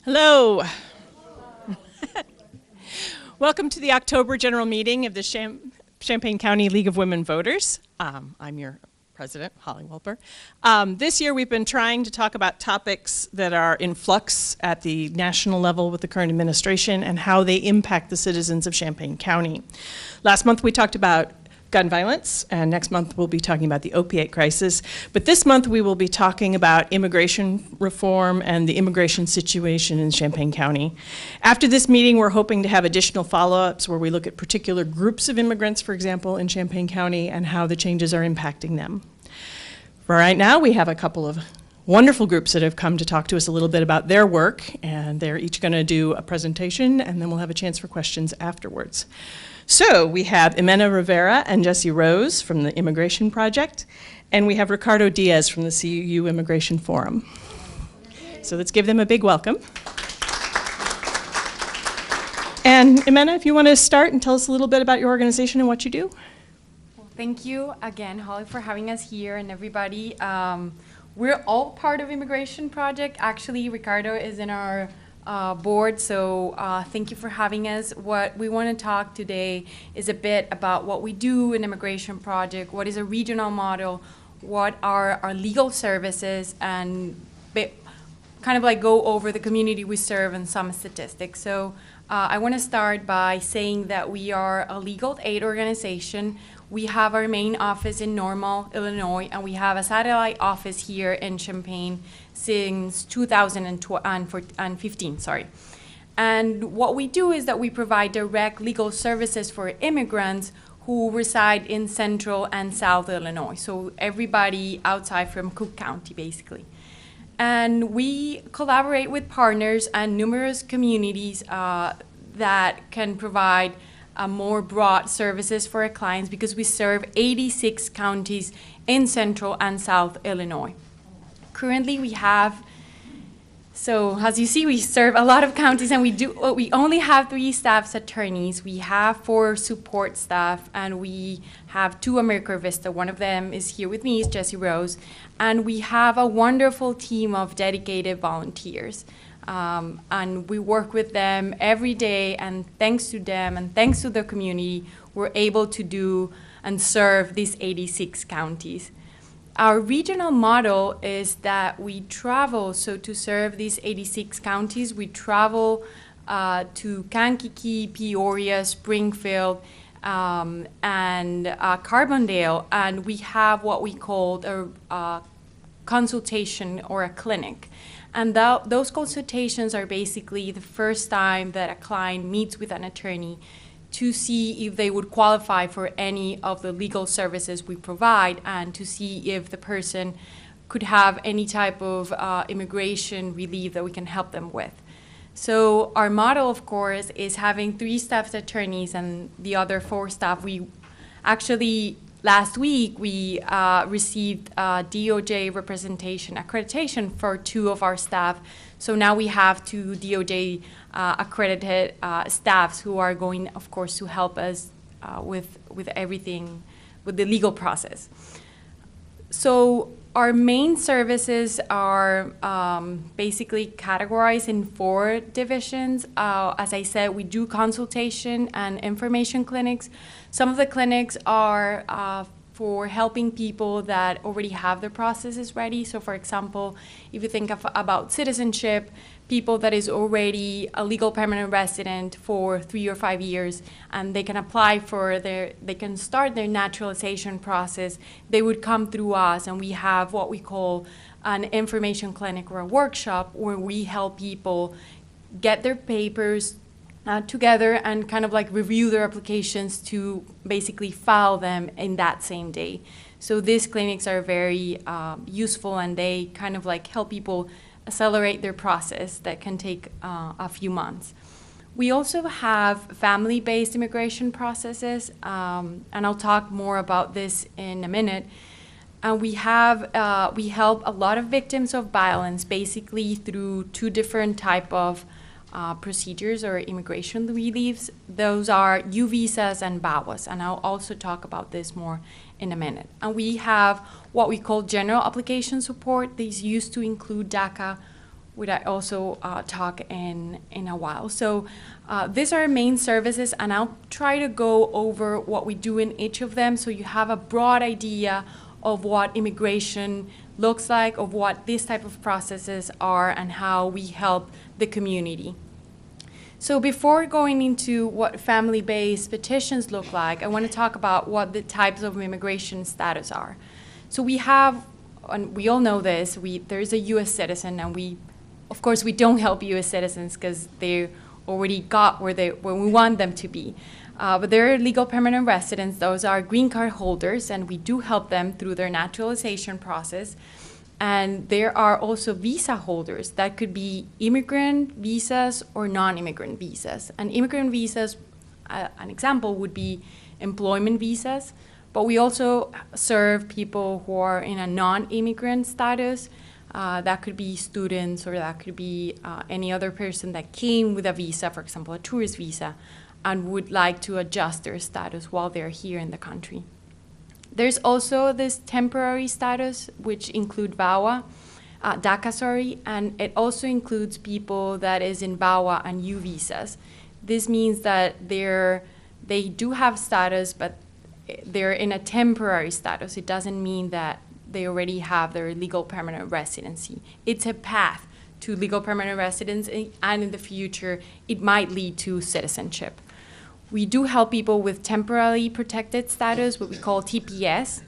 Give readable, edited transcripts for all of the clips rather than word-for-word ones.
Hello. Welcome to the October General Meeting of the Champaign County League of Women Voters. I'm your president, Holly Wolper. This year we've been trying to talk about topics that are in flux at the national level with the current administration and how they impact the citizens of Champaign County. Last month we talked about gun violence, and next month we'll be talking about the opiate crisis. But this month we will be talking about immigration reform and the immigration situation in Champaign County. After this meeting, we're hoping to have additional follow-ups where we look at particular groups of immigrants, for example, in Champaign County and how the changes are impacting them. For right now, we have a couple of wonderful groups that have come to talk to us a little bit about their work, and they're each going to do a presentation, and then we'll have a chance for questions afterwards. So we have Jimena Rivera and Jesse Rose from the Immigration Project, and we have Ricardo Diaz from the CU Immigration Forum. So let's give them a big welcome. And Jimena, if you want to start and tell us a little bit about your organization and what you do. Well, thank you again, Holly, for having us here, and everybody. We're all part of Immigration Project. Actually, Ricardo is in our board, so thank you for having us. What we want to talk today is a bit about what we do in Immigration Project, what is a regional model, what are our legal services, and kind of like go over the community we serve and some statistics. So I want to start by saying that we are a legal aid organization. We have our main office in Normal, Illinois, and we have a satellite office here in Champaign since 2015. And what we do is that we provide direct legal services for immigrants who reside in Central and South Illinois, so everybody outside from Cook County, basically. And we collaborate with partners and numerous communities that can provide more broad services for our clients because we serve 86 counties in Central and South Illinois. Currently we have, so as you see, we serve a lot of counties, and we only have 3 staff attorneys. We have 4 support staff, and we have 2 America Vista. One of them is here with me, is Jesse Rose. And we have a wonderful team of dedicated volunteers. And we work with them every day, and thanks to them and thanks to the community, we're able to do and serve these 86 counties. Our regional model is that we travel, so to serve these 86 counties, we travel to Kankakee, Peoria, Springfield, and Carbondale, and we have what we call a consultation or a clinic. And those consultations are basically the first time that a client meets with an attorney to see if they would qualify for any of the legal services we provide and to see if the person could have any type of immigration relief that we can help them with. So our model, of course, is having 3 staff attorneys and the other 4 staff. We actually, last week, we received DOJ representation accreditation for 2 of our staff. So now we have 2 DOJ accredited staffs who are going, of course, to help us with everything, with the legal process. So our main services are basically categorized in 4 divisions. As I said, we do consultation and information clinics. Some of the clinics are for helping people that already have their processes ready. So for example, if you think about citizenship, people that is already a legal permanent resident for 3 or 5 years, and they can apply for they can start their naturalization process, they would come through us, and we have what we call an information clinic or a workshop where we help people get their papers together and kind of like review their applications to basically file them in that same day. So these clinics are very useful, and they kind of like help people accelerate their process that can take a few months. We also have family-based immigration processes, and I'll talk more about this in a minute. We help a lot of victims of violence basically through 2 different type of procedures or immigration reliefs. Those are U visas and VAWAs, and I'll also talk about this more in a minute. And we have what we call general application support. These used to include DACA which I also talk in a while. So these are our main services, and I'll try to go over what we do in each of them so you have a broad idea of what immigration looks like, of what these type of processes are, and how we help the community. So before going into what family-based petitions look like, I want to talk about what the types of immigration status are. So we have, and we all know this, there's a U.S. citizen, and of course, we don't help U.S. citizens because they already got where we want them to be. But they're legal permanent residents. Those are green card holders, and we do help them through their naturalization process. And there are also visa holders that could be immigrant visas or non-immigrant visas. And immigrant visas, an example would be employment visas. But we also serve people who are in a non-immigrant status. That could be students, or that could be any other person that came with a visa, for example, a tourist visa, and would like to adjust their status while they're here in the country. There's also this temporary status, which include DACA, and it also includes people that is in VAWA and U visas. This means that they do have status, but they're in a temporary status. It doesn't mean that they already have their legal permanent residency. It's a path to legal permanent residency, and in the future, it might lead to citizenship. We do help people with temporarily protected status, what we call TPS,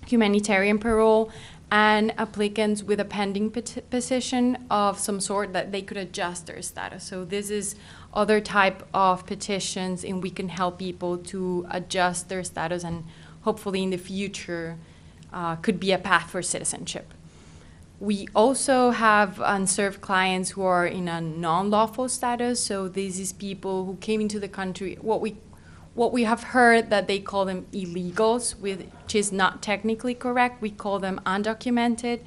humanitarian parole, and applicants with a pending petition of some sort that they could adjust their status. So this is other type of petitions, and we can help people to adjust their status, and hopefully in the future could be a path for citizenship. We also have unserved clients who are in a non-lawful status. So this is people who came into the country, what we have heard that they call them illegals, which is not technically correct. We call them undocumented,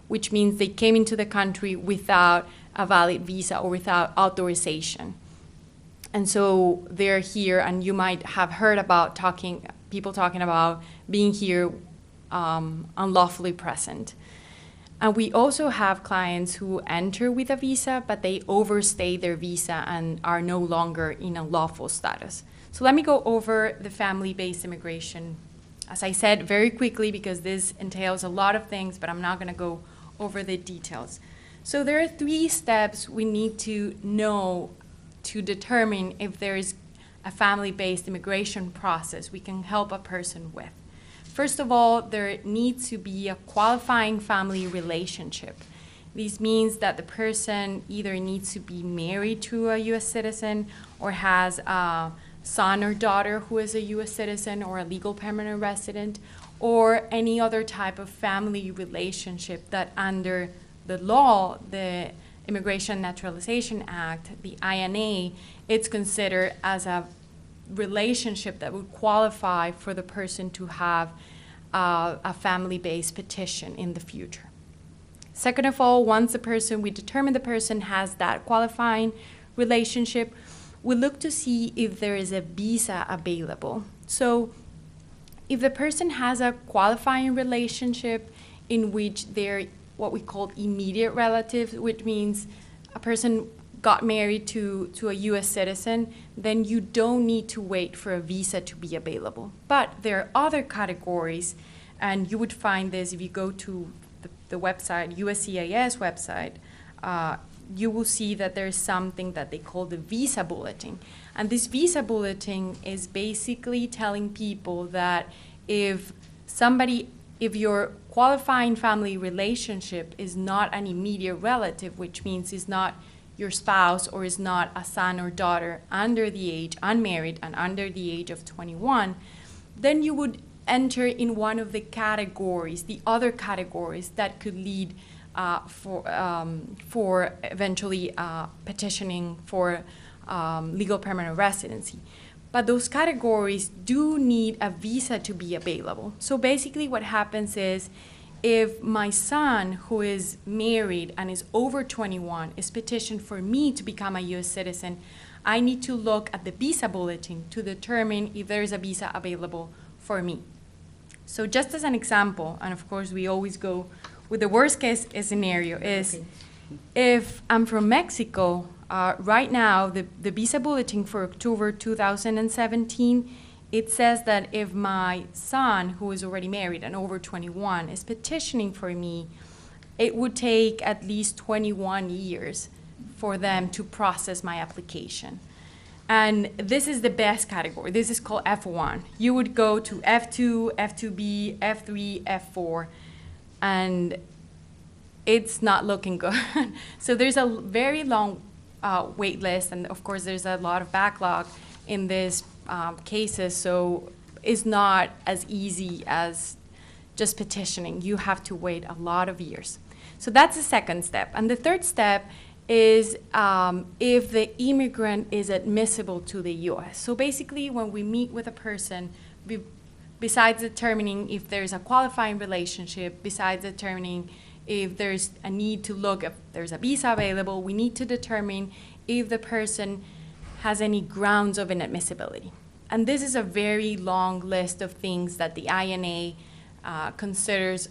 which means they came into the country without a valid visa or without authorization. And so they're here, and you might have heard about people talking about being here unlawfully present. And we also have clients who enter with a visa, but they overstay their visa and are no longer in a lawful status. So let me go over the family-based immigration, as I said, very quickly, because this entails a lot of things, but I'm not going to go over the details. So there are 3 steps we need to know to determine if there is a family-based immigration process we can help a person with. First of all, there needs to be a qualifying family relationship. This means that the person either needs to be married to a U.S. citizen, or has a son or daughter who is a U.S. citizen or a legal permanent resident, or any other type of family relationship that under the law, the Immigration Naturalization Act, the INA, it's considered as a relationship that would qualify for the person to have a family-based petition in the future. Second of all, once we determine the person has that qualifying relationship, we look to see if there is a visa available. So if the person has a qualifying relationship in which they're what we call immediate relatives, which means a person got married to a U.S. citizen, then you don't need to wait for a visa to be available. But there are other categories, and you would find this if you go to the website, USCIS website, you will see that there's something that they call the visa bulletin. And this visa bulletin is basically telling people that if your qualifying family relationship is not an immediate relative, which means it's not your spouse or is not a son or daughter under the age, unmarried and under the age of 21, then you would enter in one of the categories, the other categories that could lead for eventually petitioning for legal permanent residency. But those categories do need a visa to be available. So basically what happens is, if my son, who is married and is over 21, is petitioned for me to become a U.S. citizen, I need to look at the visa bulletin to determine if there is a visa available for me. So just as an example, and of course we always go with the worst case scenario, is If I'm from Mexico, right now, the visa bulletin for October 2017, it says that if my son, who is already married and over 21, is petitioning for me, it would take at least 21 years for them to process my application. And this is the best category. This is called F1. You would go to F2, F2B, F3, F4, and it's not looking good. So there's a very long wait list, and of course there's a lot of backlog in these cases, so it's not as easy as just petitioning. You have to wait a lot of years. So that's the second step. And the third step is if the immigrant is admissible to the U.S. So basically, when we meet with a person, besides determining if there's a qualifying relationship, besides determining if there's a need to look if there's a visa available, we need to determine if the person has any grounds of inadmissibility. And this is a very long list of things that the INA considers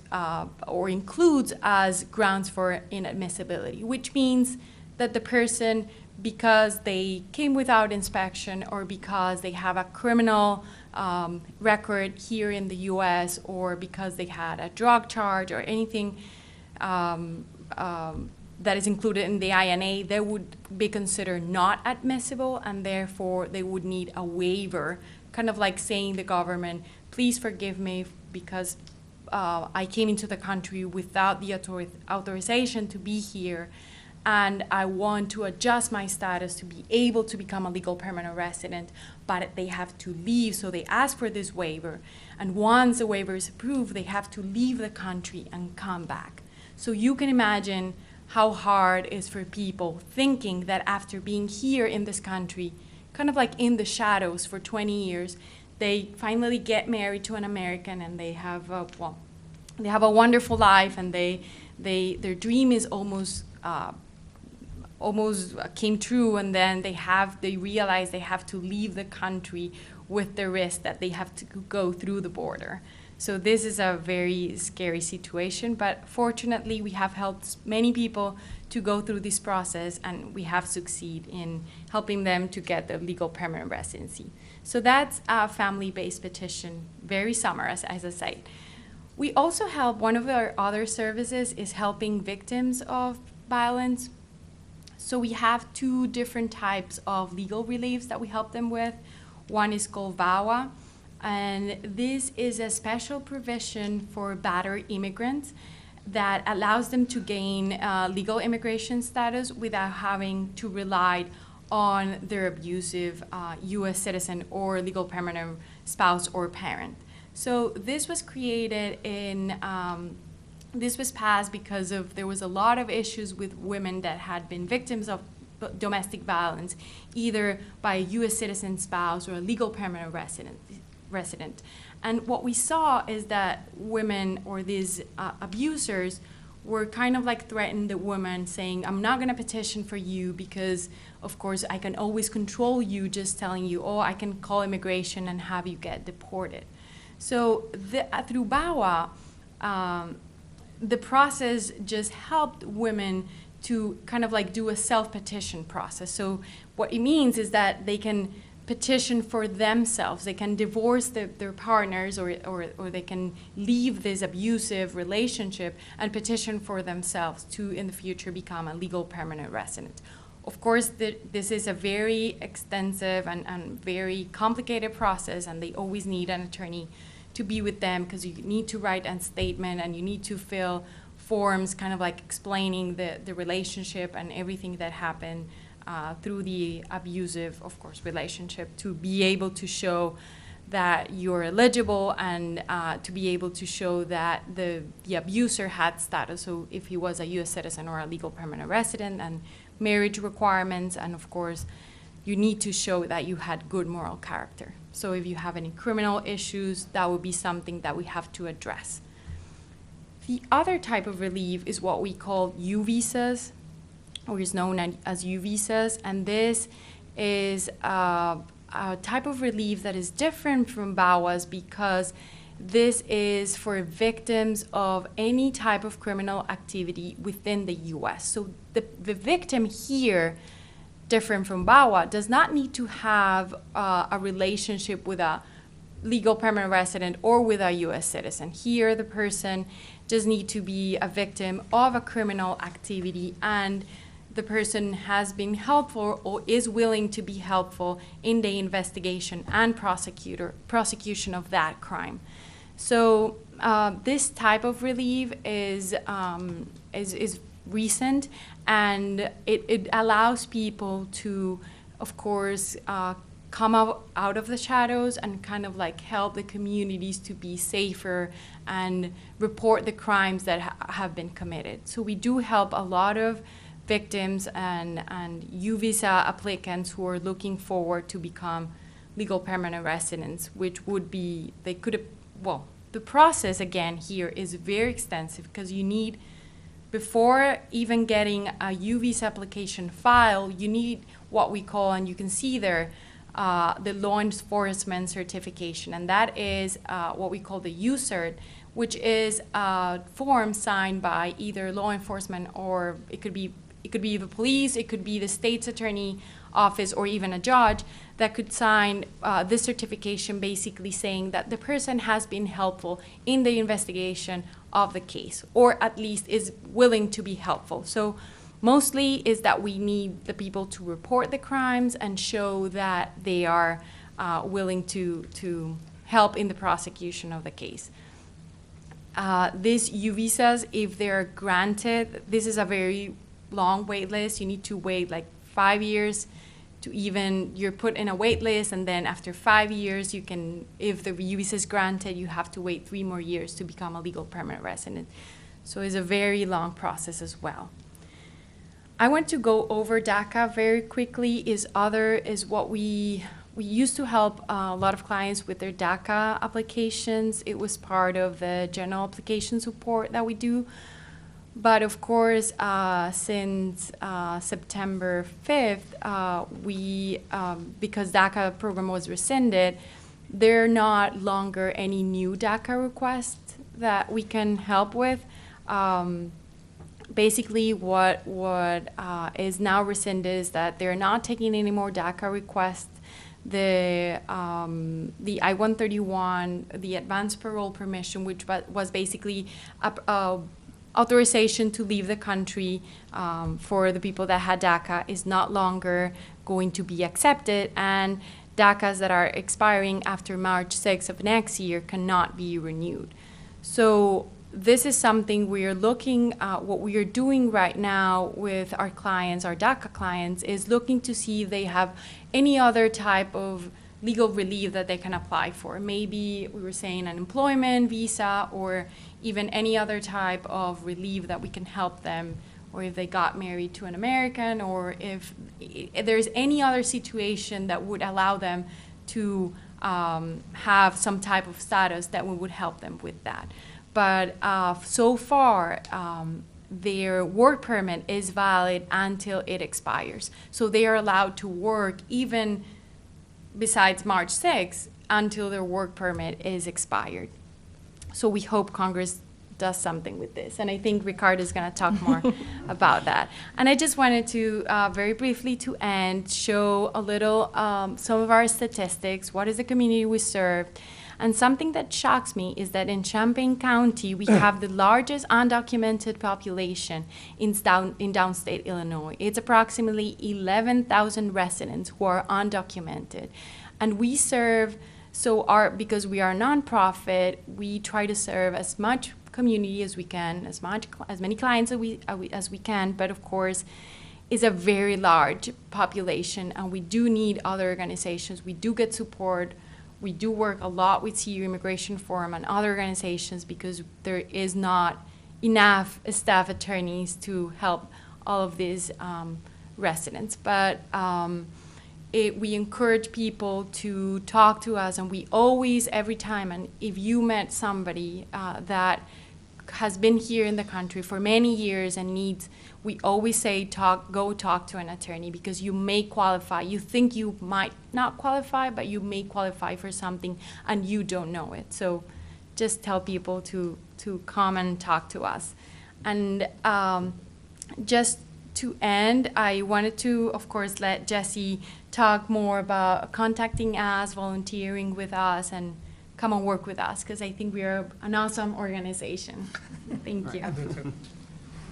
or includes as grounds for inadmissibility, which means that the person, because they came without inspection or because they have a criminal record here in the U.S. or because they had a drug charge or anything that is included in the INA, they would be considered not admissible, and therefore they would need a waiver, kind of like saying to the government, please forgive me because I came into the country without the authorization to be here, and I want to adjust my status to be able to become a legal permanent resident, but they have to leave, so they ask for this waiver. And once the waiver is approved, they have to leave the country and come back. So you can imagine how hard it is for people thinking that after being here in this country, kind of like in the shadows for 20 years, they finally get married to an American and they have a wonderful life, and their dream is almost came true, and then they realize they have to leave the country with the risk that they have to go through the border. So this is a very scary situation, but fortunately we have helped many people to go through this process, and we have succeeded in helping them to get the legal permanent residency. So that's a family-based petition, very summarized, as I said. We also help, one of our other services is helping victims of violence. So we have two different types of legal reliefs that we help them with. One is called VAWA, and this is a special provision for battered immigrants that allows them to gain legal immigration status without having to rely on their abusive U.S. citizen or legal permanent spouse or parent. So this was created this was passed because there was a lot of issues with women that had been victims of domestic violence, either by a U.S. citizen spouse or a legal permanent resident. And what we saw is that women or these abusers were kind of like threatening the woman, saying, I'm not going to petition for you because, of course, I can always control you, just telling you, oh, I can call immigration and have you get deported. So through BAWA, the process just helped women to kind of like do a self-petition process. So what it means is that they can petition for themselves. They can divorce their partners or they can leave this abusive relationship and petition for themselves to, in the future, become a legal permanent resident. Of course, this is a very extensive and very complicated process, and they always need an attorney to be with them because you need to write a statement and you need to fill forms kind of like explaining the relationship and everything that happened through the abusive, of course, relationship, to be able to show that you're eligible and to be able to show that the abuser had status. So if he was a U.S. citizen or a legal permanent resident, and marriage requirements, and of course, you need to show that you had good moral character. So if you have any criminal issues, that would be something that we have to address. The other type of relief is what we call U visas, or is known as U visas, and this is a type of relief that is different from BAWAs because This is for victims of any type of criminal activity within the U.S. So the victim here, different from VAWA, does not need to have a relationship with a legal permanent resident or with a U.S. citizen. Here, the person just need to be a victim of a criminal activity, and the person has been helpful or is willing to be helpful in the investigation and prosecution of that crime. So this type of relief is recent, and it allows people to, of course, come out of the shadows and kind of like help the communities to be safer and report the crimes that have been committed. So we do help a lot of victims and U visa applicants who are looking forward to become legal permanent residents, which would be, they could have, well, the process again here is very extensive because you need, before even getting a U visa application filed, you need what we call, and you can see there, the law enforcement certification, and that is what we call the U-Cert, which is a form signed by either law enforcement, or it could be the police, it could be the state's attorney office, or even a judge that could sign this certification, basically saying that the person has been helpful in the investigation of the case, or at least is willing to be helpful. So mostly is that we need the people to report the crimes and show that they are willing to help in the prosecution of the case. These U visas, if they're granted, this is a very long wait list. You need to wait like 5 years to even, you're put in a wait list, and then after 5 years, you can, if the U visa is granted, you have to wait 3 more years to become a legal permanent resident. So it's a very long process as well. I want to go over DACA very quickly. Is what we used to help a lot of clients with their DACA applications. It was part of the general application support that we do. But of course, since September 5th, because DACA program was rescinded, there are not longer any new DACA requests that we can help with. Basically, what is now rescinded is that they're not taking any more DACA requests. The I-131, the advanced parole permission, which was basically authorization to leave the country for the people that had DACA, is not longer going to be accepted, and DACAs that are expiring after March 6th of next year cannot be renewed. So this is something we are looking at. What we are doing right now with our clients, our DACA clients, is looking to see if they have any other type of legal relief that they can apply for. Maybe we were saying an employment visa, or even any other type of relief that we can help them, or if they got married to an American, or if there's any other situation that would allow them to have some type of status, that we would help them with that. But so far, their work permit is valid until it expires. So they are allowed to work even besides March 6th until their work permit is expired. So we hope Congress does something with this. And I think Ricardo is going to talk more about that. And I just wanted to, very briefly to end, show a little some of our statistics. What is the community we serve? And something that shocks me is that in Champaign County, we have the largest undocumented population in downstate Illinois. It's approximately 11,000 residents who are undocumented. And we serve, because we are a nonprofit, we try to serve as much community as we can, as many clients as we can, but of course, it's a very large population, and we do need other organizations. We do get support. We do work a lot with CU Immigration Forum and other organizations, because there is not enough staff attorneys to help all of these residents. But we encourage people to talk to us, and we always, every time, and if you met somebody that has been here in the country for many years and needs, we always say go talk to an attorney, because you may qualify. You think you might not qualify, but you may qualify for something and you don't know it. So just tell people to come and talk to us. And just to end, I wanted to, of course, let Jesse talk more about contacting us, volunteering with us, and come and work with us, because I think we are an awesome organization. Thank you.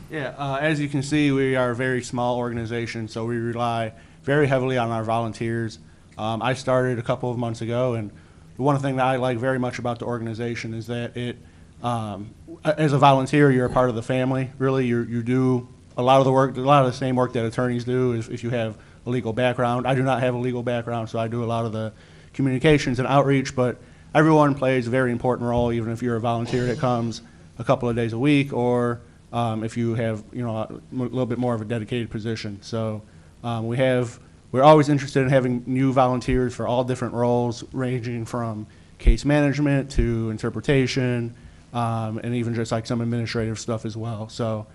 Yeah, as you can see, we are a very small organization, so we rely very heavily on our volunteers. I started a couple of months ago, and the one thing that I like very much about the organization is that it, as a volunteer, you're a part of the family. Really, you do a lot of the work, a lot of the same work that attorneys do if you have a legal background. I do not have a legal background, so I do a lot of the communications and outreach, but everyone plays a very important role, even if you're a volunteer that comes a couple of days a week, or if you have, a little bit more of a dedicated position. So we're always interested in having new volunteers for all different roles, ranging from case management to interpretation, and even just like some administrative stuff as well. So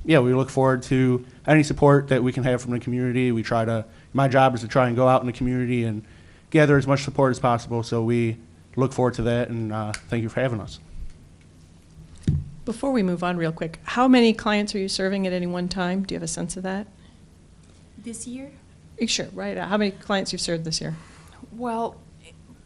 yeah, we look forward to any support that we can have from the community. My job is to try and go out in the community and gather as much support as possible, so we look forward to that, and thank you for having us. Before we move on real quick, how many clients are you serving at any one time? Do you have a sense of that? This year? Sure, right. How many clients you've served this year? Well,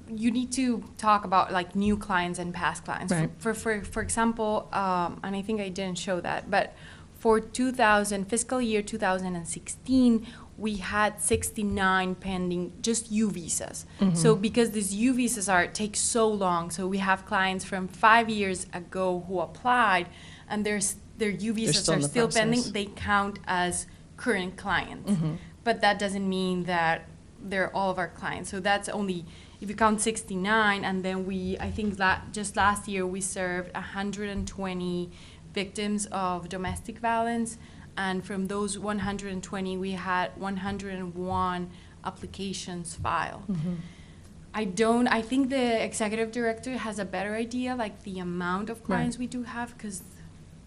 you need to talk about like new clients and past clients. Right. For example, and I think I didn't show that, but for fiscal year 2016, we had 69 pending just U visas. Mm-hmm. So because these U visas take so long, so we have clients from 5 years ago who applied, and their U visas still are in the still pending. process. They count as current clients, Mm-hmm. but that doesn't mean that they're all of our clients. So that's only if you count 69, and then I think just last year we served 120 victims of domestic violence. And from those 120, we had 101 applications filed. Mm-hmm. I think the executive director has a better idea, like the amount of clients we do have, because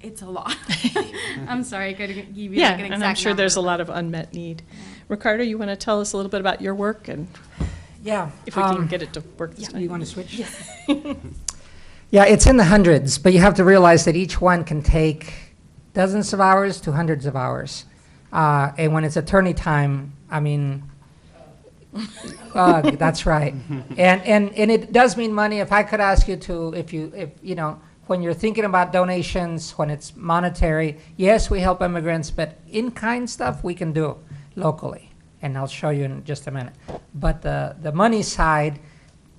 it's a lot. I'm sorry, I couldn't give you like an exact and I'm sure there's a number. lot of unmet need. Yeah. Ricardo, you want to tell us a little bit about your work, and if we can get it to work this time. You want to switch? Yes. Yeah, it's in the hundreds, but you have to realize that each one can take dozens of hours to hundreds of hours. And when it's attorney time, I mean, that's right. And it does mean money. If I could ask you to, if when you're thinking about donations, when it's monetary, yes, we help immigrants, but in-kind stuff we can do locally. And I'll show you in just a minute. But the money side,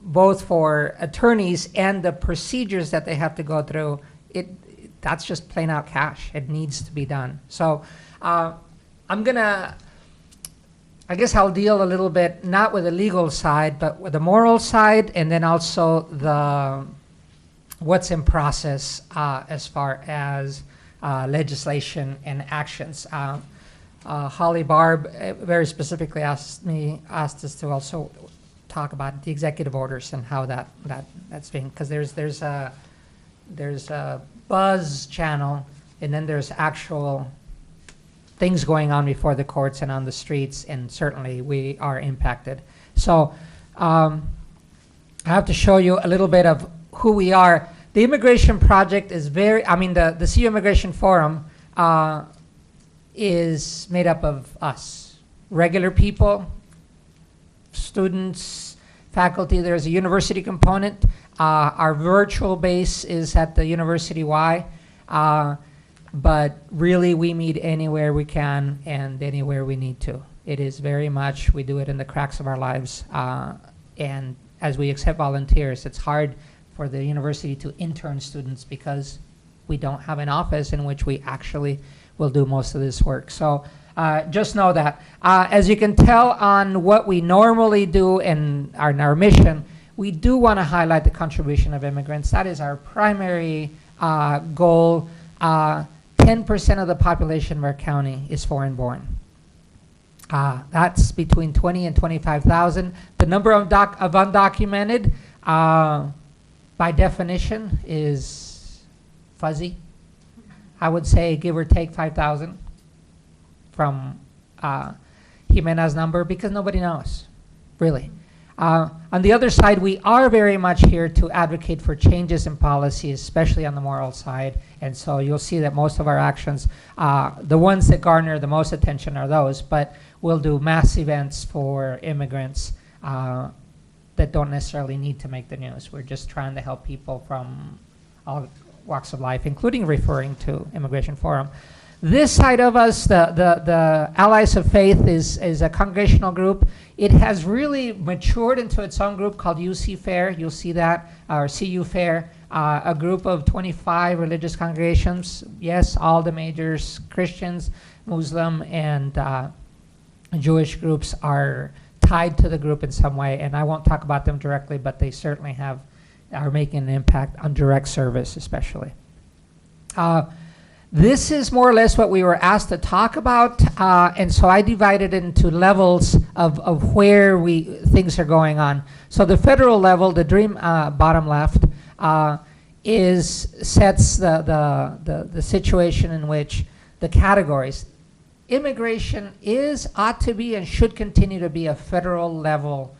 both for attorneys and the procedures that they have to go through, that's just plain out cash. It needs to be done. So I guess I'll deal a little bit, not with the legal side, but with the moral side, and then also what's in process as far as legislation and actions. Holly Barb very specifically asked us to also talk about the executive orders and how that's being, because there's a buzz channel, and then there's actual things going on before the courts and on the streets, and certainly we are impacted. So I have to show you a little bit of who we are. The Immigration Project is the CU Immigration Forum is made up of us, regular people, students, faculty. There's a university component. Our virtual base is at the University Y, but really we meet anywhere we can and anywhere we need to. It is very much, we do it in the cracks of our lives, and as we accept volunteers, it's hard for the university to intern students because we don't have an office in which we actually will do most of this work. So just know that. As you can tell on what we normally do in our mission, we do want to highlight the contribution of immigrants. That is our primary goal. 10% of the population of our county is foreign-born. That's between 20 and 25,000. The number of undocumented, by definition, is fuzzy. I would say give or take 5,000 from Jimena's number, because nobody knows, really. On the other side, we are very much here to advocate for changes in policy, especially on the moral side. And so you'll see that most of our actions, the ones that garner the most attention are those, but we'll do mass events for immigrants that don't necessarily need to make the news. We're just trying to help people from all walks of life, including referring to Immigration Forum. This side of us, the Allies of Faith, is a congregational group. It has really matured into its own group called UC Fair. You'll see that, or CU Fair, a group of 25 religious congregations. Yes, all the majors, Christians, Muslim, and Jewish groups are tied to the group in some way. And I won't talk about them directly, but they certainly are making an impact on direct service, especially. This is more or less what we were asked to talk about, and so I divided it into levels of where things are going on. So the federal level, the dream bottom left, sets the situation in which the categories. Immigration ought to be and should continue to be a federal level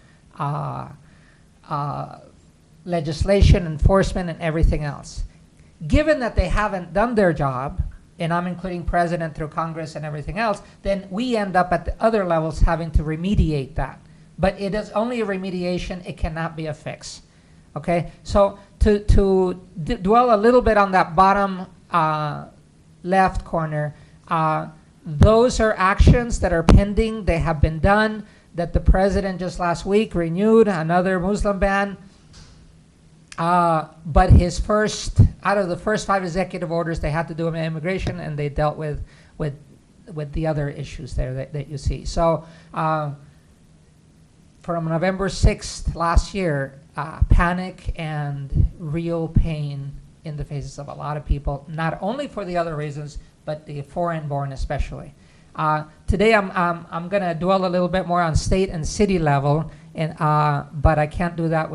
legislation, enforcement, and everything else. Given that they haven't done their job, and I'm including president through Congress and everything else, then we end up at the other levels having to remediate that. But it is only a remediation, it cannot be a fix. Okay, so to dwell a little bit on that bottom left corner, those are actions that are pending, they have been done, that the president just last week renewed another Muslim ban. But out of the first 5 executive orders, they had to do with immigration, and they dealt with the other issues there that you see. So from November 6th last year, panic and real pain in the faces of a lot of people, not only for the other reasons, but the foreign-born especially. Today I'm going to dwell a little bit more on state and city level, but I can't do that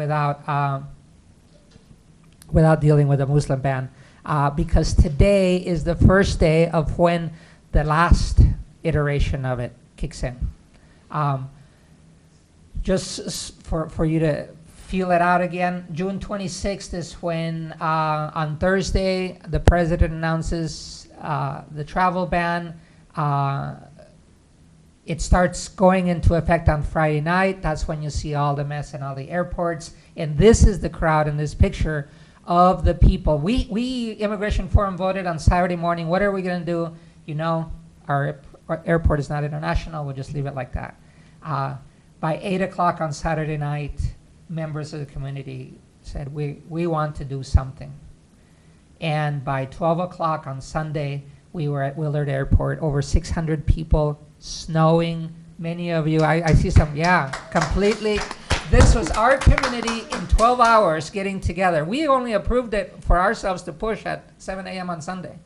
without dealing with a Muslim ban, because today is the first day of when the last iteration of it kicks in. Just for you to feel it out again, June 26th is when on Thursday the president announces the travel ban. It starts going into effect on Friday night. That's when you see all the mess in all the airports. And this is the crowd in this picture of the people. We Immigration Forum voted on Saturday morning. What are we going to do? You know, our airport is not international. We'll just leave it like that. By 8 o'clock on Saturday night, members of the community said, we want to do something. And by 12 o'clock on Sunday, we were at Willard Airport, over 600 people, snowing. Many of you, I see some, yeah, completely. This was our community in 12 hours getting together. We only approved it for ourselves to push at 7 a.m. on Sunday.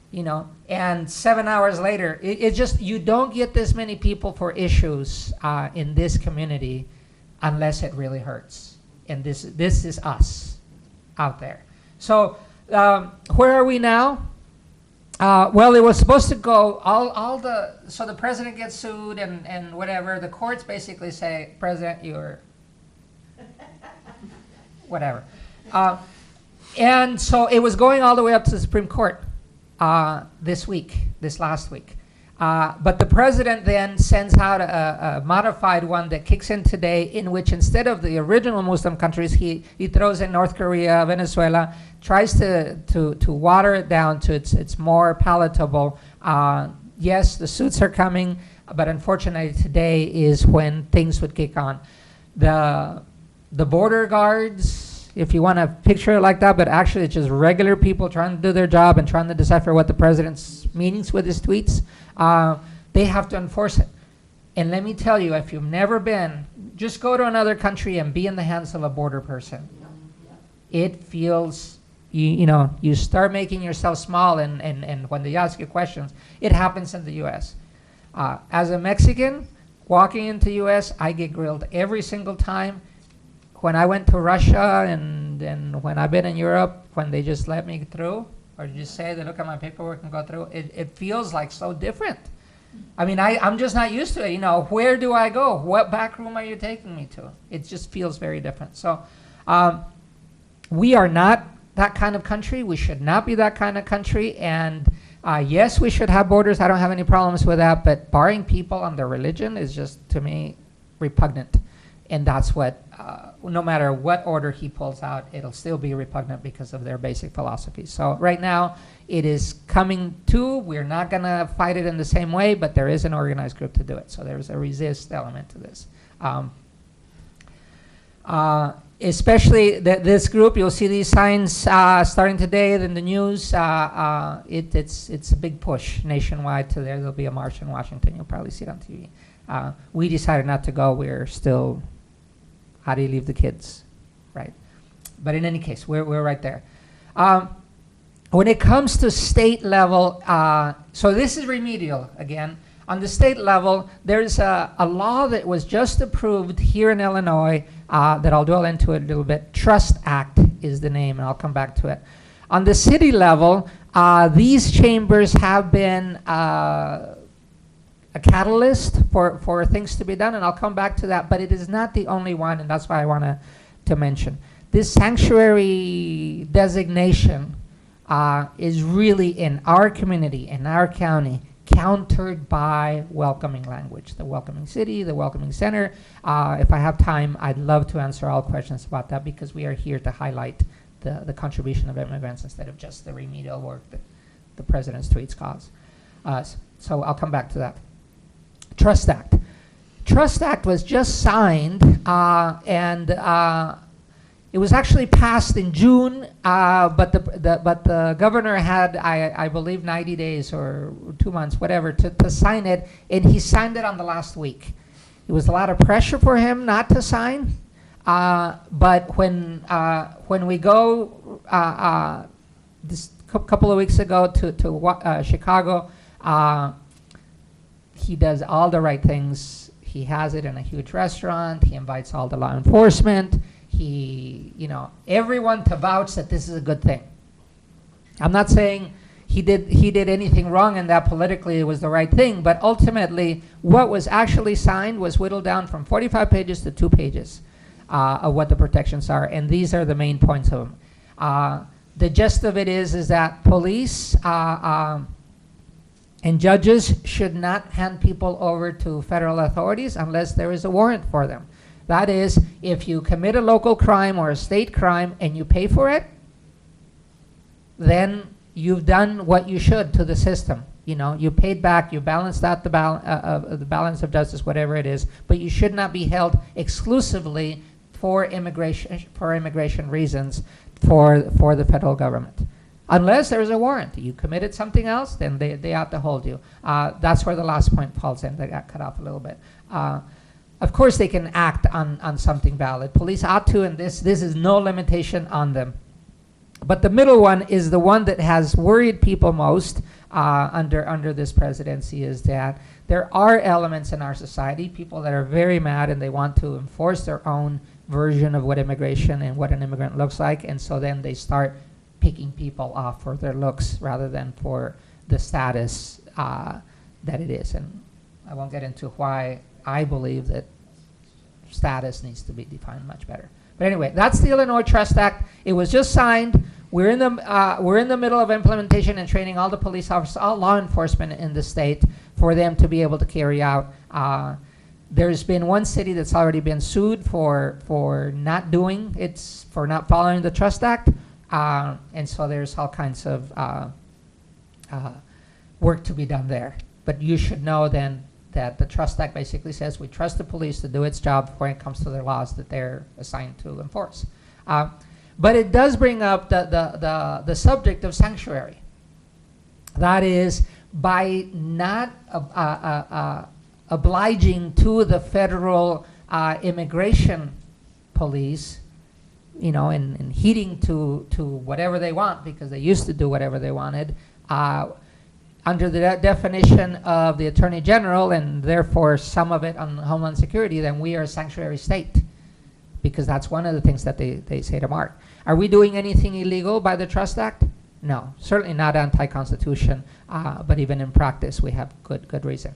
You know, and 7 hours later, it just, you don't get this many people for issues in this community unless it really hurts. And this is us out there. So where are we now? Well, it was supposed to go, so the president gets sued and whatever. The courts basically say, President, you're whatever. And so it was going all the way up to the Supreme Court this last week. But the president then sends out a modified one that kicks in today, in which instead of the original Muslim countries, he throws in North Korea, Venezuela, tries to water it down to its more palatable. Yes, the suits are coming, but unfortunately today is when things would kick on. The border guards, if you want to picture it like that, but actually it's just regular people trying to do their job and trying to decipher what the president's meanings with his tweets. They have to enforce it. And let me tell you, if you've never been, just go to another country and be in the hands of a border person. It feels, you start making yourself small, and when they ask you questions, it happens in the U.S. As a Mexican, walking into U.S., I get grilled every single time. When I went to Russia and when I've been in Europe, when they just let me through, or just say they look at my paperwork and go through, it feels like so different. I mean, I'm just not used to it. You know, where do I go? What back room are you taking me to? It just feels very different. So we are not that kind of country. We should not be that kind of country. And yes, we should have borders. I don't have any problems with that. But barring people on their religion is just, to me, repugnant. And that's what, no matter what order he pulls out, it'll still be repugnant because of their basic philosophy. So right now, it is coming to. We're not going to fight it in the same way, but there is an organized group to do it. So there's a resist element to this. Especially this group, you'll see these signs starting today in the news. It's a big push nationwide to there. There'll be a march in Washington. You'll probably see it on TV. We decided not to go. We're still, how do you leave the kids, right? But in any case, we're right there. When it comes to state level, so this is remedial again. On the state level, there's a law that was just approved here in Illinois that I'll dwell into it a little bit. Trust Act is the name, and I'll come back to it. On the city level, these chambers have been a catalyst for things to be done, and I'll come back to that, but it is not the only one, and that's why I want to mention. This sanctuary designation is really in our community, in our county, countered by welcoming language, the welcoming city, the welcoming center. If I have time, I'd love to answer all questions about that because we are here to highlight the contribution of immigrants instead of just the remedial work that the president's tweets cause. So I'll come back to that. Trust Act. Trust Act was just signed and it was actually passed in June, but the governor had, I believe, 90 days or 2 months, whatever, to sign it, and he signed it on the last week. It was a lot of pressure for him not to sign, but when we go this couple of weeks ago to Chicago, he does all the right things. He has it in a huge restaurant. He invites all the law enforcement. He, everyone to vouch that this is a good thing. I'm not saying he did anything wrong and that politically it was the right thing, but ultimately what was actually signed was whittled down from 45 pages to 2 pages of what the protections are, and these are the main points of them. The gist of it is that police and judges should not hand people over to federal authorities unless there is a warrant for them. That is, if you commit a local crime or a state crime and you pay for it, then you've done what you should to the system. You paid back, you balanced out the balance of justice, whatever it is, but you should not be held exclusively for immigration reasons for the federal government. Unless there's a warrant. You committed something else, then they ought to hold you. That's where the last point falls in. That got cut off a little bit. Of course, they can act on something valid. Police ought to, and this is no limitation on them. But the middle one is the one that has worried people most under this presidency, is that there are elements in our society, people that are very mad and they want to enforce their own version of what immigration and what an immigrant looks like, and so then they start picking people off for their looks rather than for the status that it is. And I won't get into why I believe that status needs to be defined much better. But anyway, that's the Illinois Trust Act. It was just signed. We're in the middle of implementation and training all the police officers, all law enforcement in the state, for them to be able to carry out. There's been one city that's already been sued for not doing it's for not following the Trust Act, and so there's all kinds of work to be done there. But you should know then that the Trust Act basically says we trust the police to do its job when it comes to their laws that they're assigned to enforce. But it does bring up the subject of sanctuary. That is, by not obliging to the federal immigration police, and heeding to whatever they want, because they used to do whatever they wanted, under the definition of the Attorney General, and therefore some of it on Homeland Security, then we are a sanctuary state, because that's one of the things that they say to Mark. Are we doing anything illegal by the Trust Act? No, certainly not anti-constitution, but even in practice, we have good reason.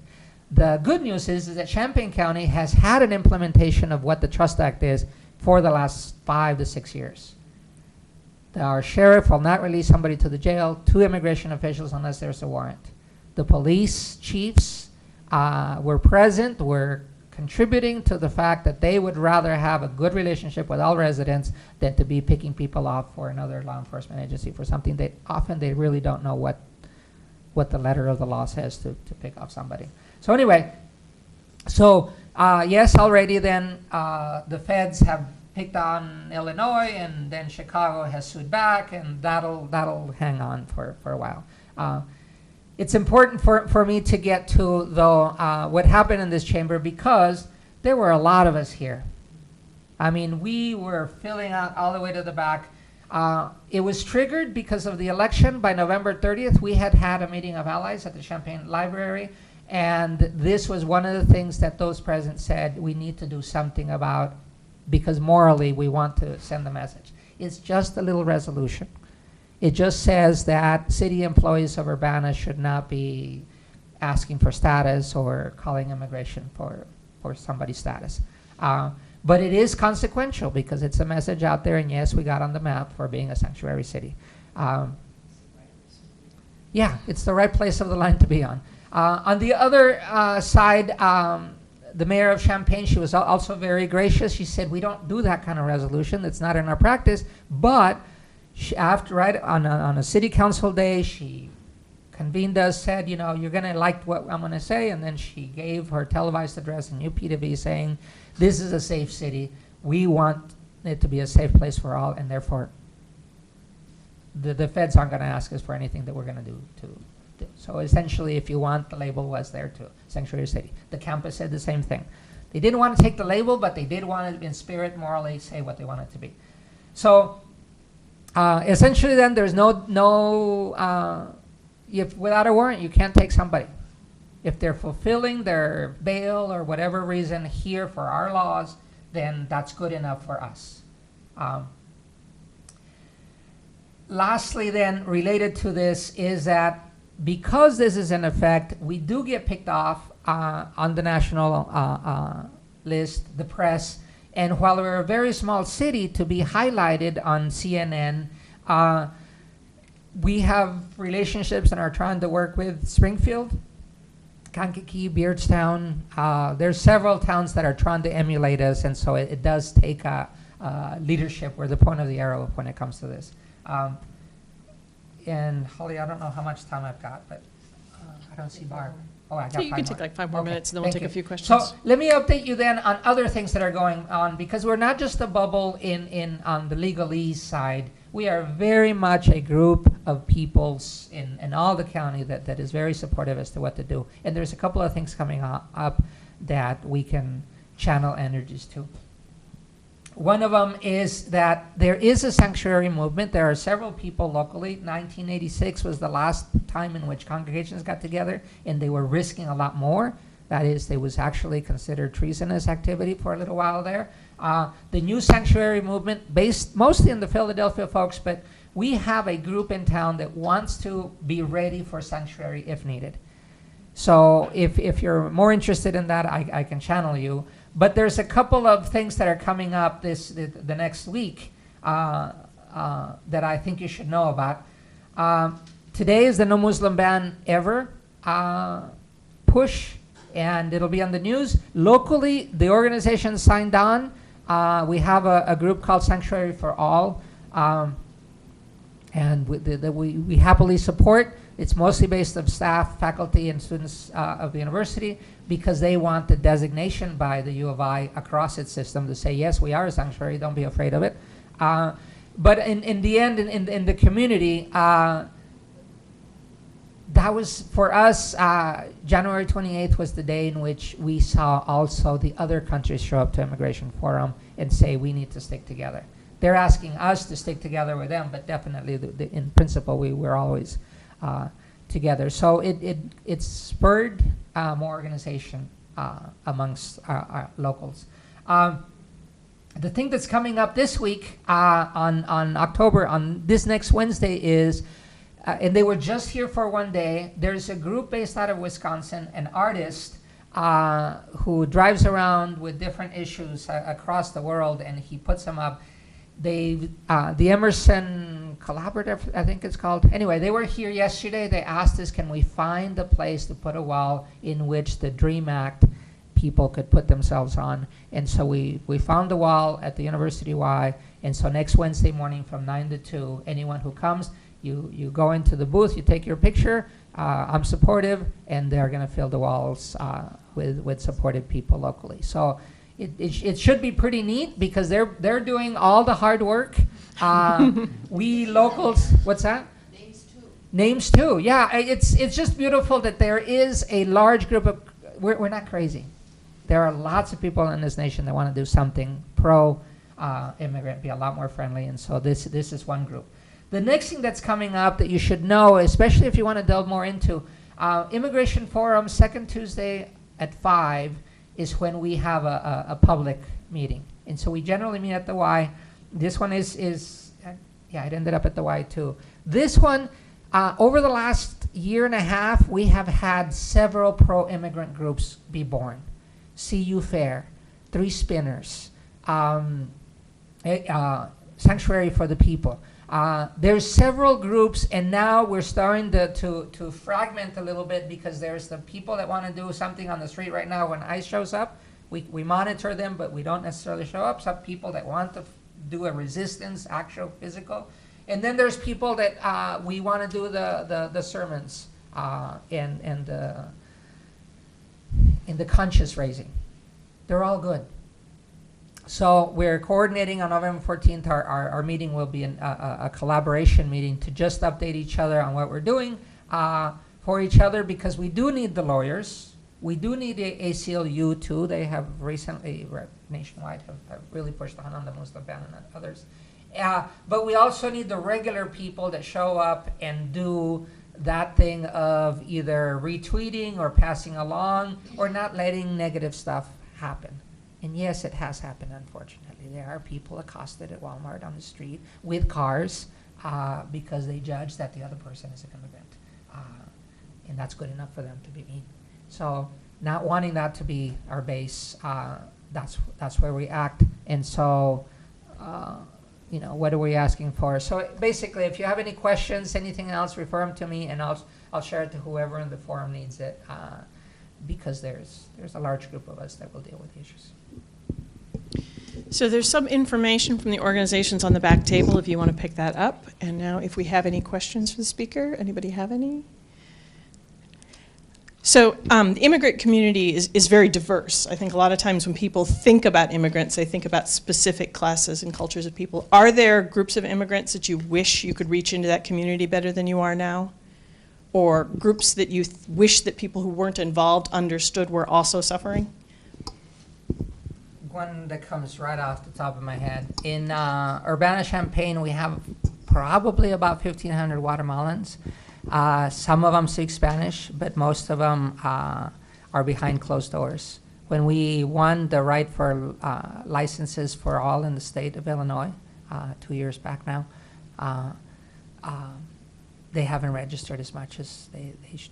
The good news is that Champaign County has had an implementation of what the Trust Act is for the last 5 to 6 years. Our sheriff will not release somebody to the jail, 2 immigration officials unless there's a warrant. The police chiefs were present, were contributing to the fact that they would rather have a good relationship with all residents than to be picking people off for another law enforcement agency for something that often they really don't know what the letter of the law says to pick off somebody. So anyway, yes, already then the feds have picked on Illinois, and then Chicago has sued back, and that'll hang on for a while. It's important for me to get to, though, what happened in this chamber, because there were a lot of us here. I mean, we were filling out all the way to the back. It was triggered because of the election. By November 30th, we had a meeting of allies at the Champaign Library, and this was one of the things that those present said we need to do something about, because morally we want to send the message. It's just a little resolution. It just says that city employees of Urbana should not be asking for status or calling immigration for somebody's status. But it is consequential because it's a message out there, and yes, we got on the map for being a sanctuary city. Yeah, it's the right place of the line to be on. On the other side, the mayor of Champaign, she was also very gracious. She said, we don't do that kind of resolution. It's not in our practice. But she, on a city council day, she convened us, said, you know, you're going to like what I'm going to say. And then she gave her televised address in UPTV saying, this is a safe city. We want it to be a safe place for all. And therefore, the feds aren't going to ask us for anything that we're going to do. So essentially, if you want, the label was there too, Sanctuary City. The campus said the same thing. They didn't want to take the label, but they did want to, in spirit, morally, say what they want it to be. So essentially then, there's if without a warrant, you can't take somebody. If they're fulfilling their bail or whatever reason here for our laws, then that's good enough for us. Lastly then, related to this is that because this is in effect, we do get picked off on the national list, the press, and while we're a very small city, to be highlighted on CNN, we have relationships and are trying to work with Springfield, Kankakee, Beardstown. There's several towns that are trying to emulate us, and so it does take leadership. We're the point of the arrow when it comes to this. And Holly, I don't know how much time I've got, but I don't see Barb. Oh, I got 5 You more. can take like 5 more minutes, and then we'll take a few questions. So let me update you then on other things that are going on, because we're not just a bubble on the legalese side. We are very much a group of peoples in all the county that is very supportive as to what to do. And there's a couple of things coming up that we can channel energies to. One of them is that there is a sanctuary movement. There are several people locally. 1986 was the last time in which congregations got together, and they were risking a lot more. That is, they was actually considered treasonous activity for a little while there. The new sanctuary movement, based mostly in the Philadelphia folks, but we have a group in town that wants to be ready for sanctuary if needed. So if you're more interested in that, I can channel you. But there's a couple of things that are coming up the next week that I think you should know about. Today is the No Muslim Ban Ever push, and it'll be on the news. Locally, the organization signed on. We have a group called Sanctuary for All, and we happily support. It's mostly based on staff, faculty, and students of the university, because they want the designation by the U of I across its system to say, yes, we are a sanctuary, don't be afraid of it. But in the end, in the community, that was, for us, January 28th was the day in which we saw also the other countries show up to Immigration Forum and say, we need to stick together. They're asking us to stick together with them, but definitely, in principle, we're always together. So it spurred more organization amongst our locals. The thing that's coming up this week on October, on this next Wednesday, is and they were just here for one day. There's a group based out of Wisconsin, an artist who drives around with different issues across the world, and he puts them up. The Emerson Collaborative, I think it's called. Anyway, they were here yesterday. They asked us, can we find a place to put a wall in which the DREAM Act people could put themselves on? And so we found the wall at the University Y. And so next Wednesday morning from 9 to 2, anyone who comes, you go into the booth, you take your picture. I'm supportive, and they're going to fill the walls with supportive people locally. So it should be pretty neat because they're doing all the hard work. We locals, what's that? Names too. Yeah, it's just beautiful that there is a large group of. We're not crazy. There are lots of people in this nation that want to do something pro immigrant, be a lot more friendly, and so this is one group. The next thing that's coming up that you should know, especially if you want to delve more into, Immigration Forum, second Tuesday at 5 is when we have a public meeting. And so we generally meet at the Y. This one is it ended up at the Y too. This one, over the last year and a half, we have had several pro-immigrant groups be born. CU Fair, Three Spinners, Sanctuary for the People. There's several groups, and now we're starting to fragment a little bit because there's the people that want to do something on the street right now. When ICE shows up, we monitor them, but we don't necessarily show up. Some people that want to do a resistance, actual physical. And then there's people that we want to do the sermons and the conscience raising. They're all good. So we're coordinating on November 14th. Our meeting will be a collaboration meeting to just update each other on what we're doing for each other, because we do need the lawyers. We do need the ACLU too. They have recently, nationwide, have really pushed on the Muslim ban and others. But we also need the regular people that show up and do that thing of either retweeting or passing along or not letting negative stuff happen. And yes, it has happened, unfortunately. There are people accosted at Walmart on the street with cars because they judge that the other person is an immigrant. And that's good enough for them to be mean. So not wanting that to be our base, that's where we act. And so, what are we asking for? So basically, if you have any questions, anything else, refer them to me, and I'll share it to whoever in the forum needs it, because there's a large group of us that will deal with the issues. So there's some information from the organizations on the back table if you want to pick that up. And now if we have any questions for the speaker, anybody have any? So the immigrant community is very diverse. I think a lot of times when people think about immigrants, they think about specific classes and cultures of people. Are there groups of immigrants that you wish you could reach into that community better than you are now? Or groups that you wish that people who weren't involved understood were also suffering? One that comes right off the top of my head. In Urbana-Champaign, we have probably about 1,500 Guatemalans. Some of them speak Spanish, but most of them are behind closed doors. When we won the right for licenses for all in the state of Illinois 2 years back now, they haven't registered as much as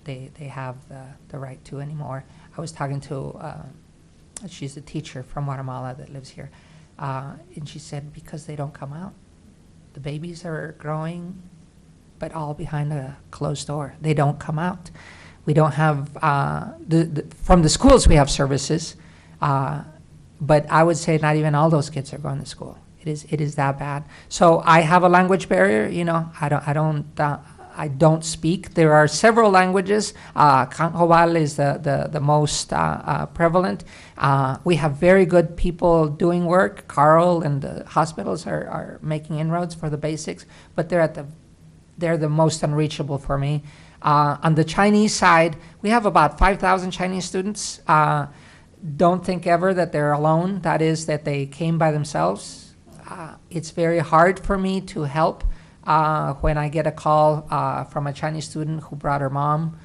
they have the right to anymore. I was talking to, she's a teacher from Guatemala that lives here, and she said because they don't come out. The babies are growing, but all behind a closed door. They don't come out. We don't have, from the schools we have services, but I would say not even all those kids are going to school. It is that bad. So I have a language barrier, I don't speak. There are several languages. Canjobal is the most prevalent. We have very good people doing work. Carl and the hospitals are making inroads for the basics, but they're the most unreachable for me. On the Chinese side, we have about 5,000 Chinese students. Don't think ever that they're alone. That is, that they came by themselves. It's very hard for me to help when I get a call from a Chinese student who brought her mom,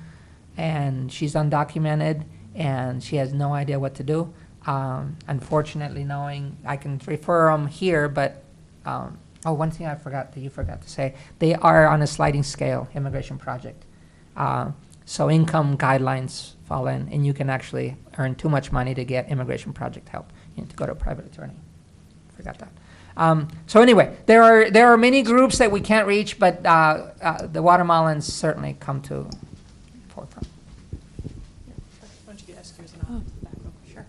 and she's undocumented, and she has no idea what to do. Unfortunately, knowing I can refer them here, but Oh, one thing you forgot to say, they are on a sliding scale immigration project. So income guidelines fall in, and you can actually earn too much money to get immigration project help. You need to go to a private attorney. Forgot that. So anyway, there are many groups that we can't reach, but the Guatemalans certainly come to forefront. Why don't you ask yours and I'll back over? Sure.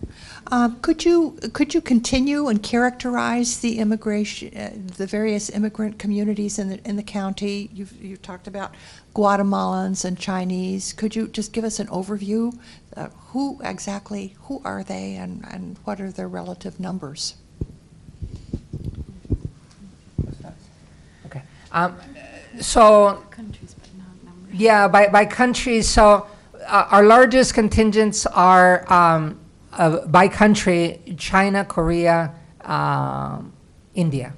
Could you continue and characterize the immigration, the various immigrant communities in the county? You've talked about Guatemalans and Chinese. Could you just give us an overview? Who are they, and what are their relative numbers? Okay. So Countries, but not numbers. yeah, by countries. So our largest contingents are by country: China, Korea, India,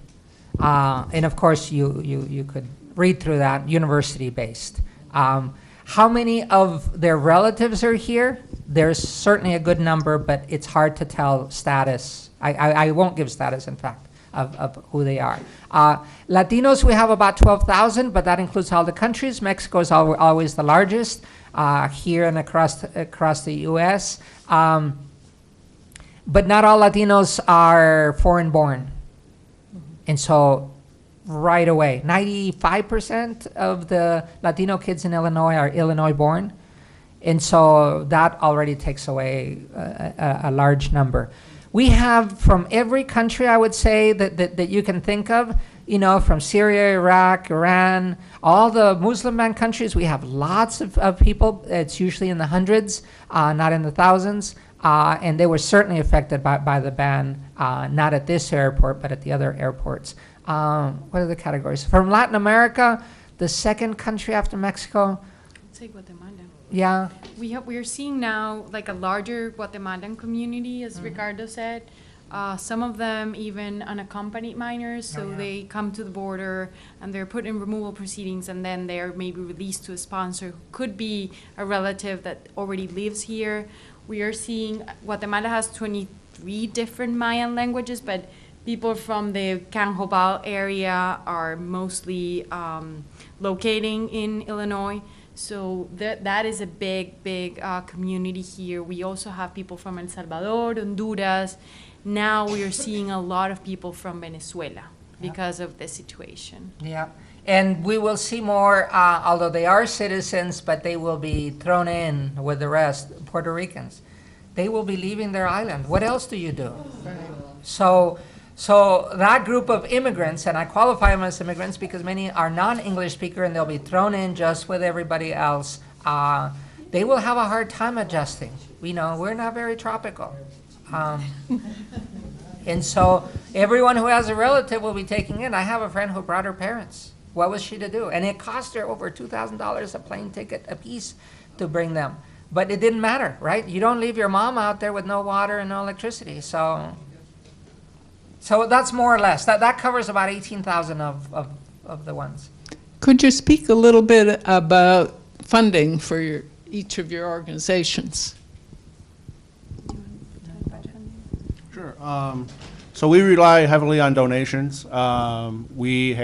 and of course you could read through that, university based. How many of their relatives are here? There's certainly a good number, but it's hard to tell status. I won't give status, in fact, of who they are. Latinos, we have about 12,000, but that includes all the countries. Mexico is always the largest here and across the U.S. But not all Latinos are foreign born. And so right away, 95% of the Latino kids in Illinois are Illinois born. And so that already takes away a large number. We have from every country, I would say, that you can think of, from Syria, Iraq, Iran, all the Muslim ban countries, we have lots of people. It's usually in the hundreds, not in the thousands. And they were certainly affected by the ban, not at this airport, but at the other airports. What are the categories? From Latin America, the second country after Mexico. Let's say Guatemala. Yeah. We are seeing now like a larger Guatemalan community, as Ricardo said. Some of them even unaccompanied minors, so they come to the border and they're put in removal proceedings, and then they're maybe released to a sponsor who could be a relative that already lives here. We are seeing Guatemala has 23 different Mayan languages, but people from the Canjobal area are mostly locating in Illinois. So that is a big community here. We also have people from El Salvador, Honduras. Now we are seeing a lot of people from Venezuela because of the situation. Yeah. And we will see more, although they are citizens, but they will be thrown in with the rest, Puerto Ricans. They will be leaving their island. What else do you do? So that group of immigrants, and I qualify them as immigrants because many are non-English speaker and they'll be thrown in just with everybody else. They will have a hard time adjusting. We're not very tropical. And so everyone who has a relative will be taken in. I have a friend who brought her parents. What was she to do? And it cost her over $2,000 a plane ticket apiece to bring them. But it didn't matter, right? You don't leave your mom out there with no water and no electricity. So that's more or less. That covers about 18,000 of the ones. Could you speak a little bit about funding for each of your organizations? Sure. So we rely heavily on donations. We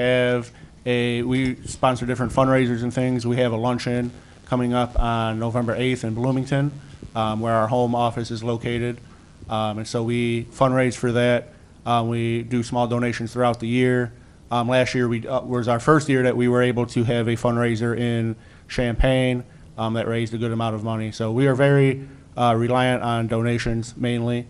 sponsor different fundraisers and things. We have a luncheon coming up on November 8th in Bloomington, where our home office is located. And so we fundraise for that. We do small donations throughout the year. Last year was our first year that we were able to have a fundraiser in Champaign that raised a good amount of money. So we are very reliant on donations mainly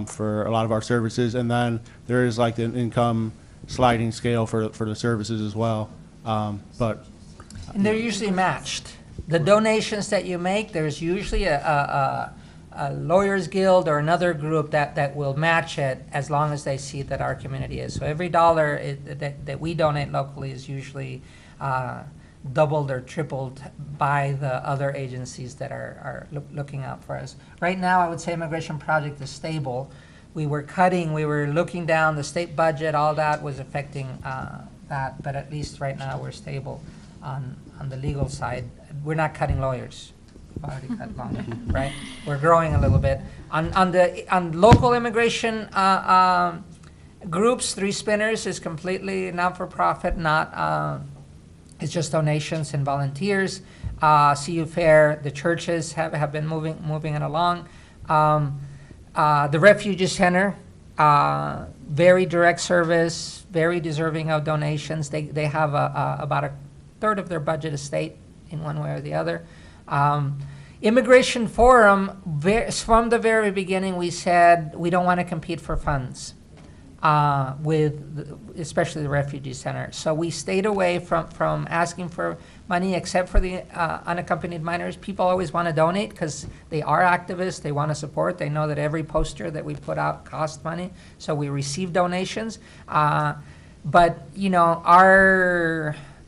for a lot of our services. And then there is like an income sliding scale for the services as well. And they're usually matched. The donations that you make, there's usually a lawyers guild or another group that will match it as long as they see that our community is. So every dollar that we donate locally is usually doubled or tripled by the other agencies that are looking out for us. Right now, I would say Immigration Project is stable. We were looking down the state budget, all that was affecting that, but at least right now we're stable on the legal side. We're not cutting lawyers. We've already cut lawyers, right? We're growing a little bit. On local immigration Groups, Three Spinners is completely not-for-profit, it's just donations and volunteers. CU Fair, the churches have been moving it along. The Refugee Center, very direct service, very deserving of donations. They have about a third of their budget is state in one way or the other. Immigration Forum, from the very beginning, we said we don't want to compete for funds especially the Refugee Center. So we stayed away from asking for money, except for the unaccompanied minors. People always want to donate because they are activists, they want to support, they know that every poster that we put out costs money, so we receive donations. But, you know,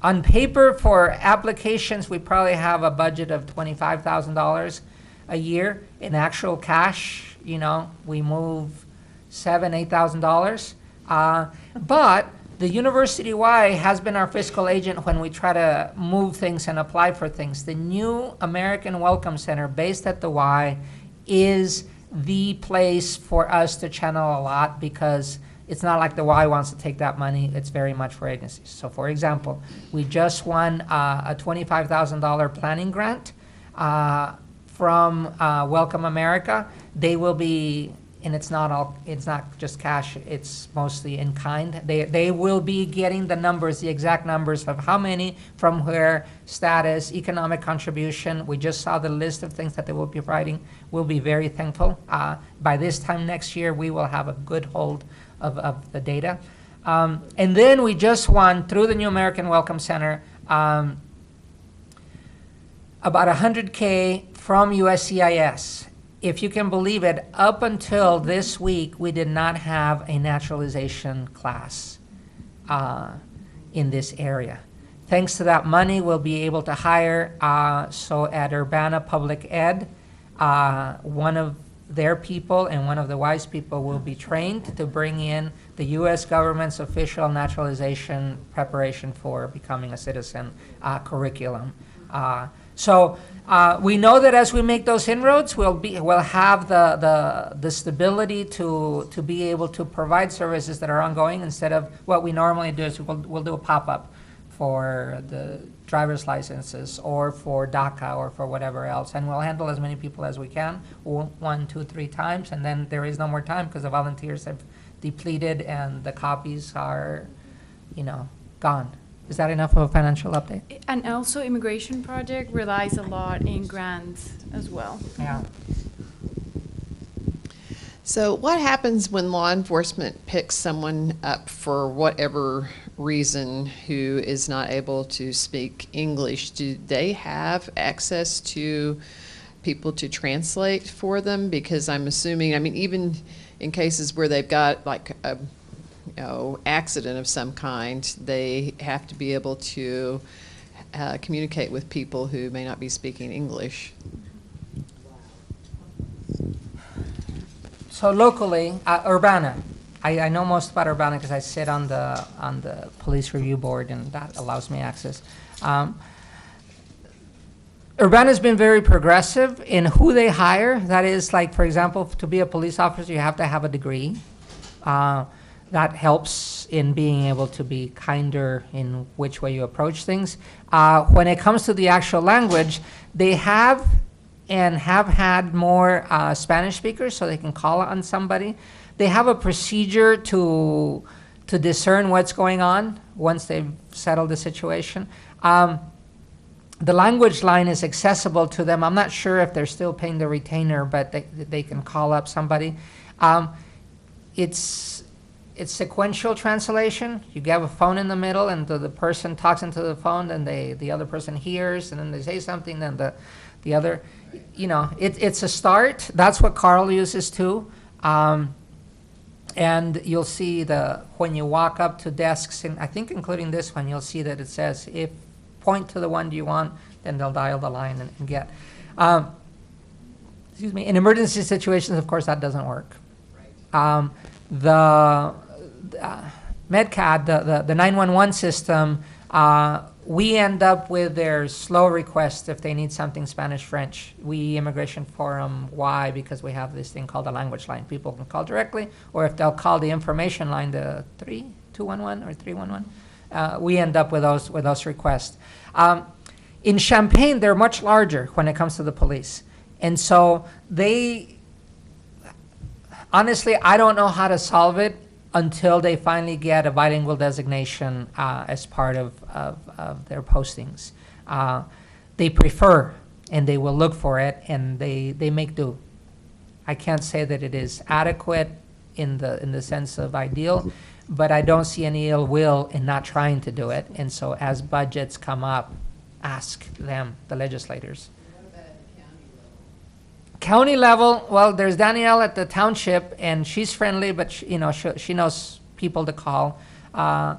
on paper for applications, we probably have a budget of $25,000 a year. In actual cash, you know, we move $8,000. But the University Y has been our fiscal agent when we try to move things and apply for things. The new American Welcome Center based at the Y is the place for us to channel a lot, because it's not like the Y wants to take that money. It's very much for agencies. So for example, we just won a $25,000 planning grant from Welcome America. They will be, and it's not just cash, it's mostly in kind. They will be getting the numbers, the exact numbers of how many, from where, status, economic contribution. We just saw the list of things that they will be providing. We'll be very thankful. By this time next year, we will have a good hold of the data. And then we just won, through the New American Welcome Center, about $100K from USCIS. If you can believe it, up until this week, we did not have a naturalization class in this area. Thanks to that money, we'll be able to hire, so at Urbana Public Ed, one of their people and one of the WISE people will be trained to bring in the U.S. government's official naturalization preparation for becoming a citizen curriculum. So we know that as we make those inroads, we'll have the stability to be able to provide services that are ongoing, instead of what we normally do is we'll do a pop-up for the driver's licenses or for DACA or for whatever else, and we'll handle as many people as we can, 1, 2, 3 times, and then there is no more time because the volunteers have depleted and the copies are, gone. Is that enough of a financial update? And also, Immigration Project relies a lot in grants as well. Yeah. So what happens when law enforcement picks someone up for whatever reason who is not able to speak English? Do they have access to people to translate for them? Because I'm assuming, even in cases where they've got like a accident of some kind, they have to be able to communicate with people who may not be speaking English. So locally, Urbana, I know most about Urbana because I sit on the police review board, and that allows me access. Urbana's been very progressive in who they hire. That is, like, for example, to be a police officer, you have to have a degree. That helps in being able to be kinder in which way you approach things. When it comes to the actual language, they have had more Spanish speakers, so they can call on somebody. They have a procedure to discern what's going on once they've settled the situation. The language line is accessible to them. I'm not sure if they're still paying the retainer, but they can call up somebody. It's sequential translation. You have a phone in the middle, and the person talks into the phone, and the other person hears, and then they say something, then the other, it's a start. That's what Carl uses too. And you'll see when you walk up to desks, and I think including this one, you'll see that it says, if point to the one you want, then they'll dial the line and get. Excuse me. In emergency situations, of course, that doesn't work. The MedCAD, the 911 system, we end up with their slow request if they need something Spanish, French. We Immigration Forum, why? Because we have this thing called a language line. People can call directly, or if they'll call the information line, the 3211 or 311, we end up with those requests. In Champaign, they're much larger when it comes to the police. And so honestly, I don't know how to solve it until they finally get a bilingual designation as part of their postings. They prefer, and they will look for it, and they make do. I can't say that it is adequate in the sense of ideal, but I don't see any ill will in not trying to do it. And so as budgets come up, ask them, the legislators. County level, well, there's Danielle at the township, and she's friendly, but she knows people to call. The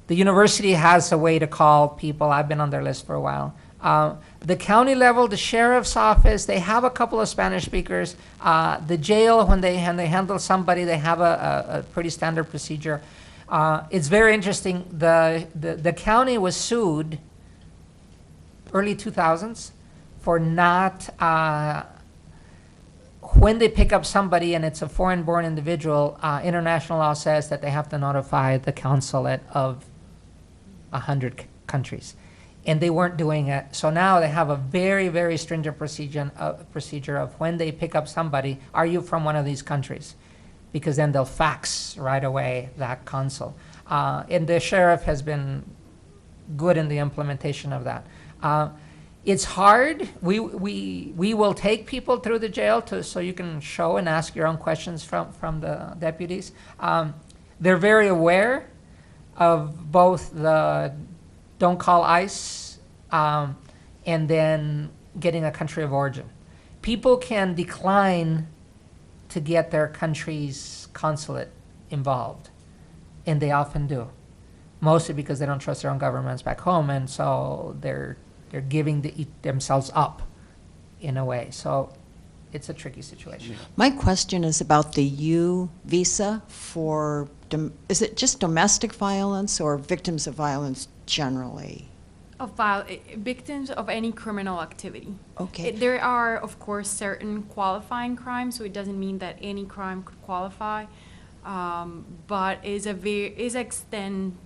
university has a way to call people. I've been on their list for a while. The county level, the sheriff's office, they have a couple of Spanish speakers. The jail, when they handle somebody, they have a pretty standard procedure. It's very interesting. The county was sued early 2000s for not... when they pick up somebody and it's a foreign-born individual, international law says that they have to notify the consulate of 100 countries. And they weren't doing it. So now they have a very, very stringent procedure of when they pick up somebody, are you from one of these countries? Because then they'll fax right away that consul. And the sheriff has been good in the implementation of that. It's hard. We will take people through the jail so you can show and ask your own questions from the deputies. They're very aware of both the don't call ICE and then getting a country of origin. People can decline to get their country's consulate involved, and they often do, mostly because they don't trust their own governments back home, and so they're giving themselves up in a way. So it's a tricky situation. My question is about the U visa for, is it just domestic violence or victims of violence generally? Victims of any criminal activity. Okay. There are, of course, certain qualifying crimes, so it doesn't mean that any crime could qualify, but is extend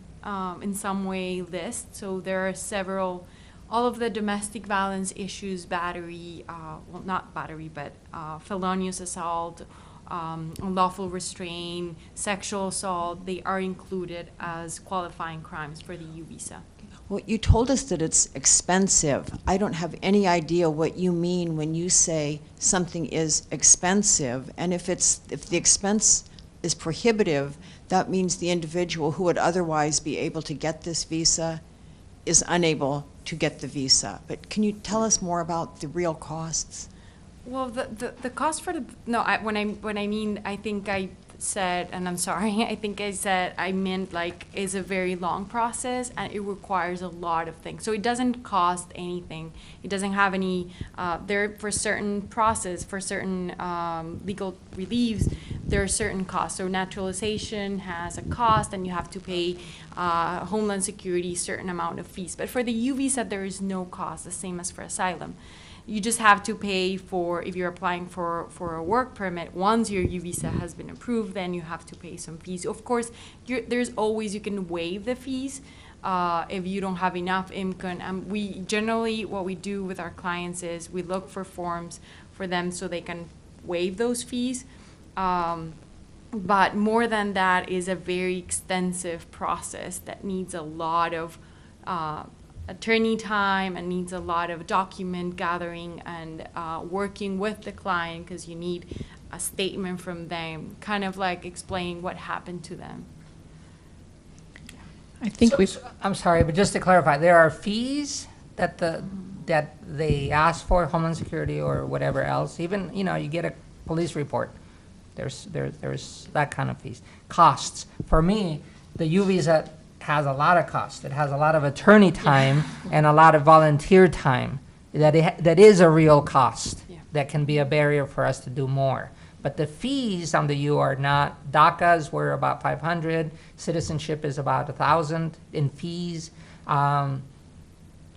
in some way list. So there are several. All of the domestic violence issues, battery, well, not battery, but felonious assault, unlawful restraint, sexual assault, they are included as qualifying crimes for the U visa. Well, you told us that it's expensive. I don't have any idea what you mean when you say something is expensive. And if the expense is prohibitive, that means the individual who would otherwise be able to get this visa is unable to get the visa. But can you tell us more about the real costs? Well, the cost for the when I mean, I think I said, and I'm sorry, I think I said I meant like it's a very long process and it requires a lot of things. So it doesn't cost anything. It doesn't have any for certain process, for certain legal reliefs, there are certain costs. So naturalization has a cost, and you have to pay Homeland Security certain amount of fees. But for the U visa, there is no cost, the same as for asylum. You just have to pay for, if you're applying for a work permit, once your U visa has been approved, then you have to pay some fees. Of course, there's always, you can waive the fees if you don't have enough income. We generally, what we do with our clients is we look for forms for them so they can waive those fees. But more than that is a very extensive process that needs a lot of attorney time and needs a lot of document gathering and working with the client, because you need a statement from them, kind of like explaining what happened to them. I think I'm sorry, but just to clarify, there are fees that that they ask for, Homeland Security or whatever else. Even, you get a police report. There's that kind of fees. Costs. For me, the U visa has a lot of cost. It has a lot of attorney time and a lot of volunteer time. That is a real cost. Yeah. That can be a barrier for us to do more. But the fees on the U are not. DACAs were about $500. Citizenship is about $1,000 in fees.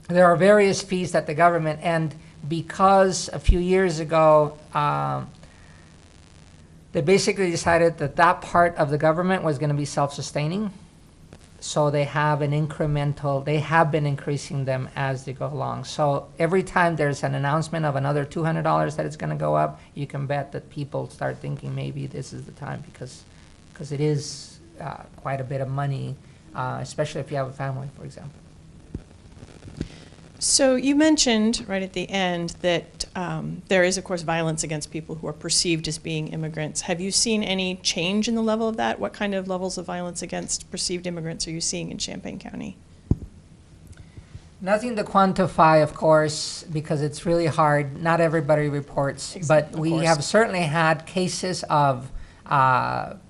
there are various fees that the government, and because a few years ago, they basically decided that that part of the government was going to be self-sustaining. So they have an incremental, they have been increasing them as they go along. So every time there's an announcement of another $200 that it's going to go up, you can bet that people start thinking maybe this is the time, because it is quite a bit of money, especially if you have a family, for example. So you mentioned right at the end that there is, of course, violence against people who are perceived as being immigrants. Have you seen any change in the level of that? What kind of levels of violence against perceived immigrants are you seeing in Champaign County? Nothing to quantify, of course, because it's really hard. Not everybody reports, but we have certainly had cases of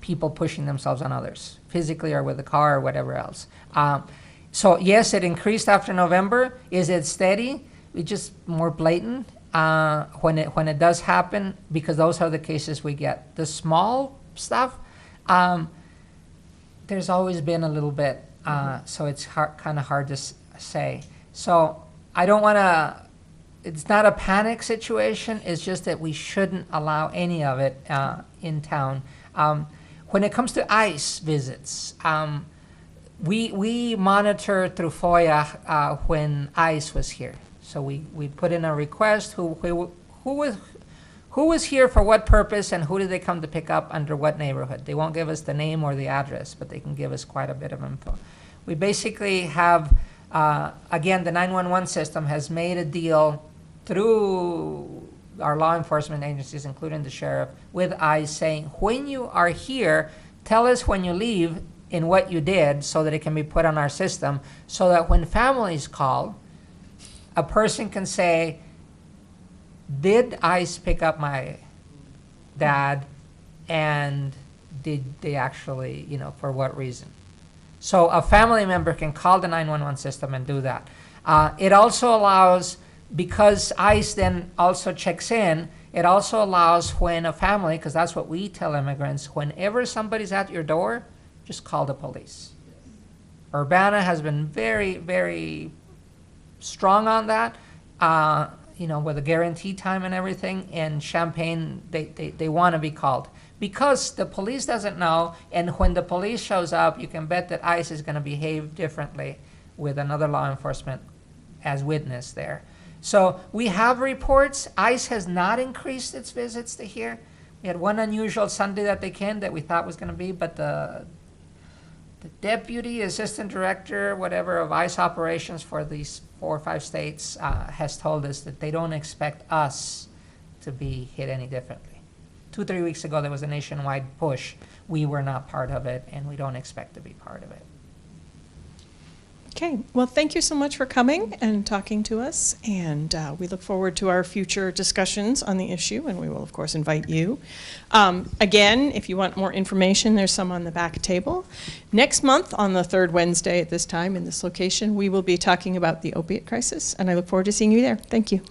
people pushing themselves on others, physically or with a car or whatever else. So yes, it increased after November. Is it steady? It's just more blatant when it does happen, because those are the cases we get. The small stuff, there's always been a little bit, so it's kind of hard to say. So I don't want to, it's not a panic situation, it's just that we shouldn't allow any of it in town. When it comes to ICE visits, we monitor through FOIA when ICE was here. So we put in a request, who was here for what purpose, and who did they come to pick up under what neighborhood. They won't give us the name or the address, but they can give us quite a bit of info. We basically have, again, the 911 system has made a deal through our law enforcement agencies, including the sheriff, with ICE, saying, when you are here, tell us when you leave in what you did, so that it can be put on our system, so that when families call, a person can say, did ICE pick up my dad, and did they actually, for what reason? So a family member can call the 911 system and do that. It also allows, because ICE then also checks in, it also allows when a family, because that's what we tell immigrants, whenever somebody's at your door, just call the police. Urbana has been very, very strong on that, with a guarantee time and everything. In Champaign, they want to be called, because the police doesn't know, and when the police shows up, you can bet that ICE is going to behave differently with another law enforcement as witness there. So we have reports. ICE has not increased its visits to here. We had one unusual Sunday that they came that we thought was going to be, but the deputy assistant director, whatever, of ICE operations for these 4 or 5 states has told us that they don't expect us to be hit any differently. 2 or 3 weeks ago, there was a nationwide push. We were not part of it, and we don't expect to be part of it. Okay, well, thank you so much for coming and talking to us, and we look forward to our future discussions on the issue, and we will, of course, invite you. Again, if you want more information, there's some on the back table. Next month, on the 3rd Wednesday at this time in this location, we will be talking about the opiate crisis, and I look forward to seeing you there. Thank you.